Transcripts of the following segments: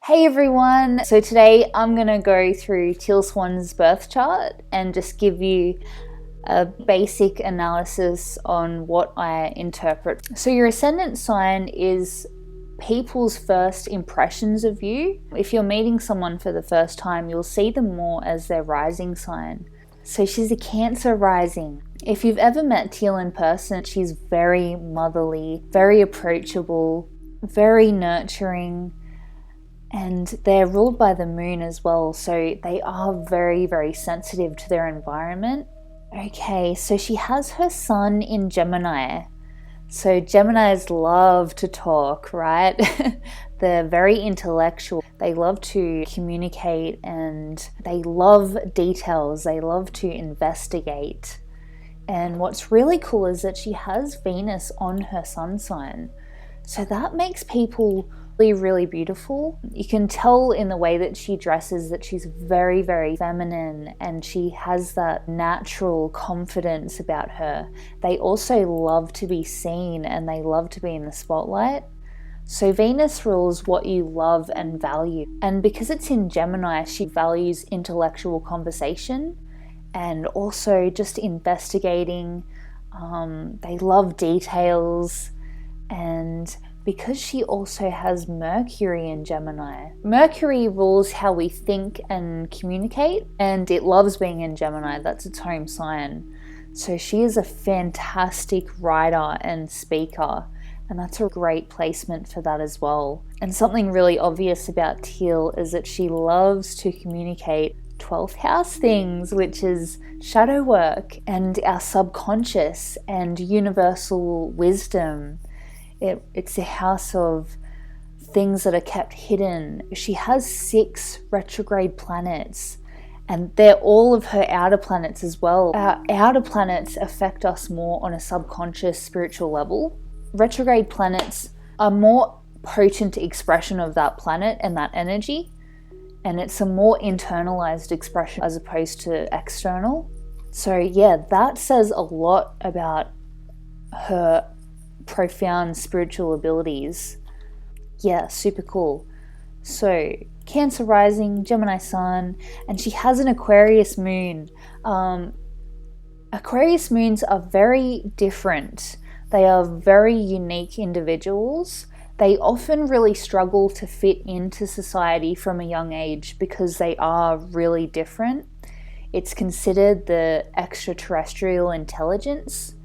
Hey everyone! So today I'm going to go through Teal Swan's birth chart and just give you a basic analysis on what I interpret. So your ascendant sign is people's first impressions of you. If you're meeting someone for the first time, you'll see them more as their rising sign. So she's a Cancer rising. If you've ever met Teal in person, she's very motherly, very approachable, very nurturing, and they're ruled by the moon as well, so they are very, very sensitive to their environment. Okay, so she has her sun in Gemini. So Geminis love to talk, right? They're very intellectual. They love to communicate and they love details. They love to investigate. And what's really cool is that she has Venus on her sun sign. So that makes people really beautiful. You can tell in the way that she dresses that she's very, very feminine and she has that natural confidence about her. They also love to be seen and they love to be in the spotlight. So Venus rules what you love and value. And because it's in Gemini, she values intellectual conversation and also just investigating. They love details, and because she also has Mercury in Gemini. Mercury rules how we think and communicate, and it loves being in Gemini. That's its home sign. So she is a fantastic writer and speaker, and that's a great placement for that as well. And something really obvious about Teal is that she loves to communicate 12th house things, which is shadow work and our subconscious and universal wisdom. It's a house of things that are kept hidden. She has 6 retrograde planets, and they're all of her outer planets as well. Our outer planets affect us more on a subconscious spiritual level. Retrograde planets are more potent expression of that planet and that energy, and it's a more internalized expression as opposed to external. So yeah, that says a lot about her profound spiritual abilities. Yeah, super cool. So Cancer rising, Gemini sun, and she has an Aquarius moon. Aquarius moons are very different. They are very unique individuals. They often really struggle to fit into society from a young age because they are really different. It's considered the extraterrestrial intelligence.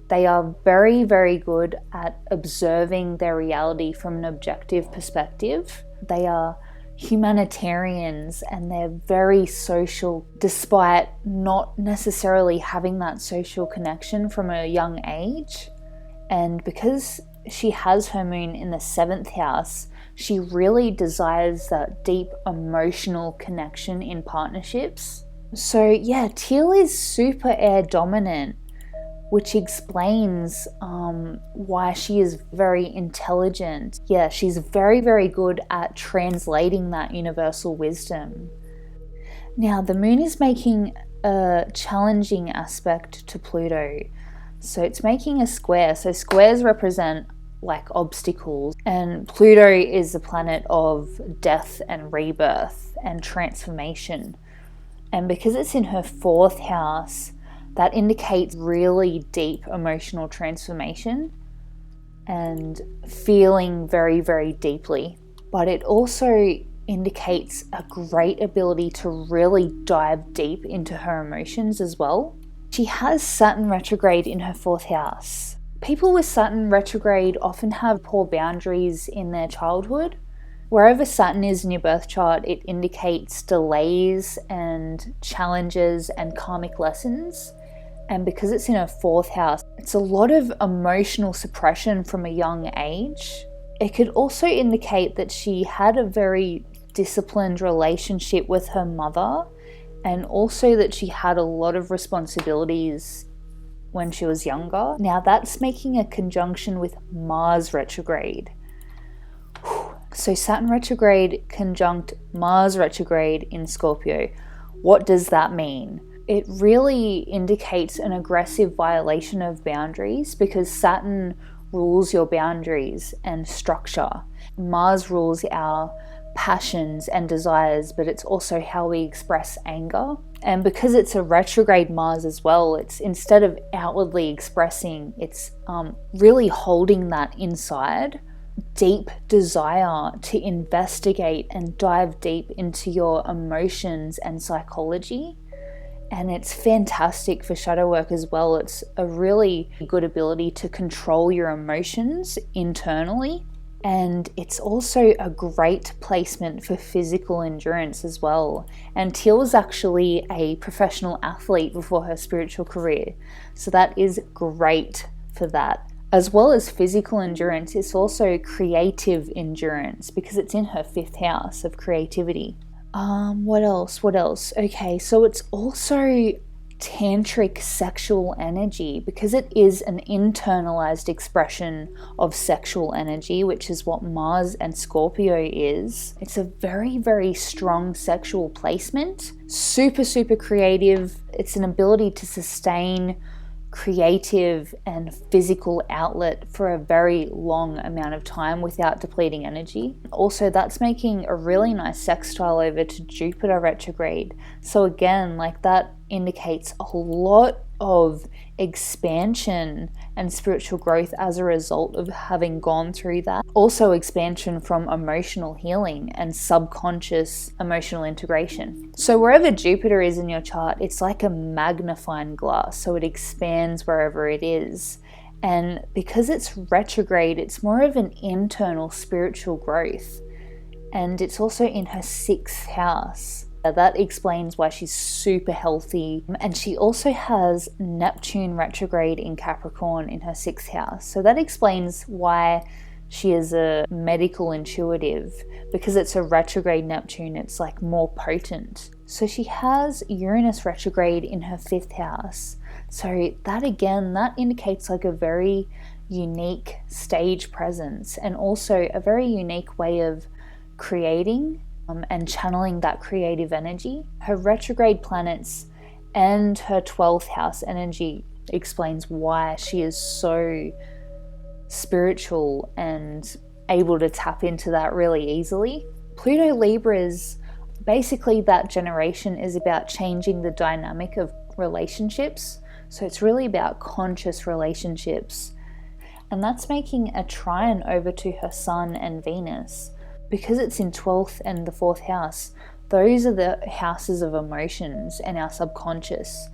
They are very, very good at observing their reality from an objective perspective. They are humanitarians and they're very social, despite not necessarily having that social connection from a young age. And because she has her moon in the 7th house, she really desires that deep emotional connection in partnerships. So yeah, Teal is super air dominant, which explains why she is very intelligent. Yeah, she's very, very good at translating that universal wisdom. Now, the moon is making a challenging aspect to Pluto. So it's making a square. So squares represent like obstacles, and Pluto is the planet of death and rebirth and transformation. And because it's in her 4th house, that indicates really deep emotional transformation and feeling very, very deeply. But it also indicates a great ability to really dive deep into her emotions as well. She has Saturn retrograde in her 4th house. People with Saturn retrograde often have poor boundaries in their childhood. Wherever Saturn is in your birth chart, it indicates delays and challenges and karmic lessons. And because it's in her 4th house, it's a lot of emotional suppression from a young age. It could also indicate that she had a very disciplined relationship with her mother, and also that she had a lot of responsibilities when she was younger. Now that's making a conjunction with Mars retrograde. So Saturn retrograde conjunct Mars retrograde in Scorpio. What does that mean? It really indicates an aggressive violation of boundaries because Saturn rules your boundaries and structure. Mars rules our passions and desires, but it's also how we express anger. And because it's a retrograde Mars as well, it's instead of outwardly expressing, it's really holding that inside. Deep desire to investigate and dive deep into your emotions and psychology. And it's fantastic for shadow work as well. It's a really good ability to control your emotions internally. And it's also a great placement for physical endurance as well. And Teal was actually a professional athlete before her spiritual career. So that is great for that. As well as physical endurance, it's also creative endurance because it's in her 5th house of creativity. What else? Okay, so it's also tantric sexual energy because it is an internalized expression of sexual energy, which is what Mars and Scorpio is. It's a very, very strong sexual placement, super, super creative. It's an ability to sustain creative and physical outlet for a very long amount of time without depleting energy. Also, that's making a really nice sextile over to Jupiter retrograde. So again, like that indicates a lot of expansion and spiritual growth as a result of having gone through that. Also expansion from emotional healing and subconscious emotional integration. So wherever Jupiter is in your chart, it's like a magnifying glass, so it expands wherever it is. And because it's retrograde, it's more of an internal spiritual growth. And it's also in her 6th house. That explains why she's super healthy. And she also has Neptune retrograde in Capricorn in her 6th house. So that explains why she is a medical intuitive, because it's a retrograde Neptune, it's like more potent. So she has Uranus retrograde in her 5th house. So that again, that indicates like a very unique stage presence and also a very unique way of creating and channeling that creative energy. Her retrograde planets and her 12th house energy explains why she is so spiritual and able to tap into that really easily. Pluto Libra is basically that generation is about changing the dynamic of relationships. So it's really about conscious relationships. And that's making a trine over to her Sun and Venus. Because it's in 12th and the 4th house, those are the houses of emotions and our subconscious.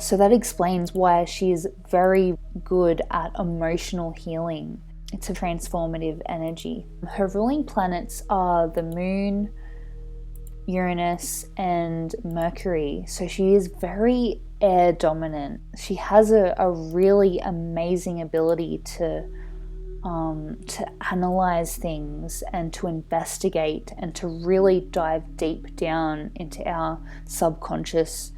So that explains why she is very good at emotional healing. It's a transformative energy. Her ruling planets are the Moon, Uranus, and Mercury. So she is very air dominant. She has a really amazing ability to analyze things and to investigate and to really dive deep down into our subconscious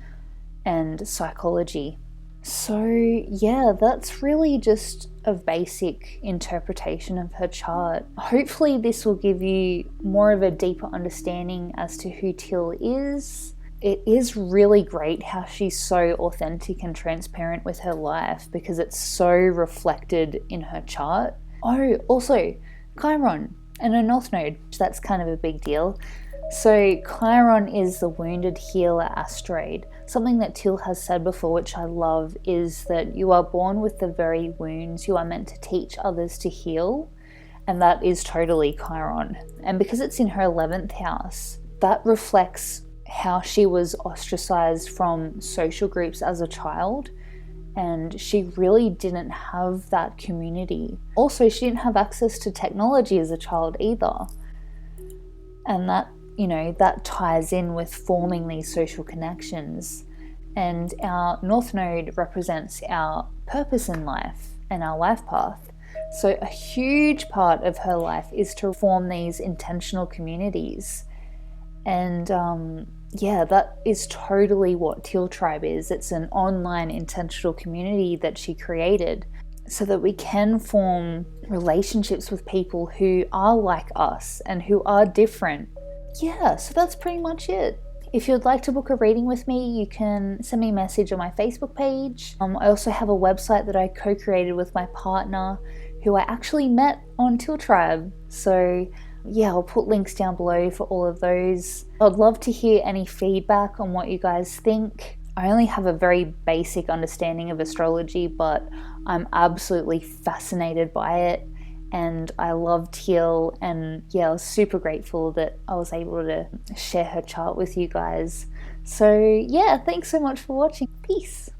and psychology. So yeah, that's really just a basic interpretation of her chart. Hopefully this will give you more of a deeper understanding as to who Teal is. It is really great how she's so authentic and transparent with her life because it's so reflected in her chart. Oh, also, Chiron and a North Node, that's kind of a big deal. So Chiron is the wounded healer asteroid. Something that Teal has said before, which I love, is that you are born with the very wounds you are meant to teach others to heal. And that is totally Chiron. And because it's in her 11th house, that reflects how she was ostracized from social groups as a child. And she really didn't have that community. Also, she didn't have access to technology as a child either. And that, you know, that ties in with forming these social connections. And our North Node represents our purpose in life and our life path. So a huge part of her life is to form these intentional communities. And yeah, that is totally what Teal Tribe is. It's an online intentional community that she created so that we can form relationships with people who are like us and who are different. Yeah, so that's pretty much it. If you'd like to book a reading with me, you can send me a message on my Facebook page. I also have a website that I co-created with my partner who I actually met on Teal Tribe. So Yeah, I'll put links down below for all of those. I'd love to hear any feedback on what you guys think. I only have a very basic understanding of astrology, but I'm absolutely fascinated by it, and I love Teal, and yeah, I was super grateful that I was able to share her chart with you guys. So yeah, thanks so much for watching. Peace.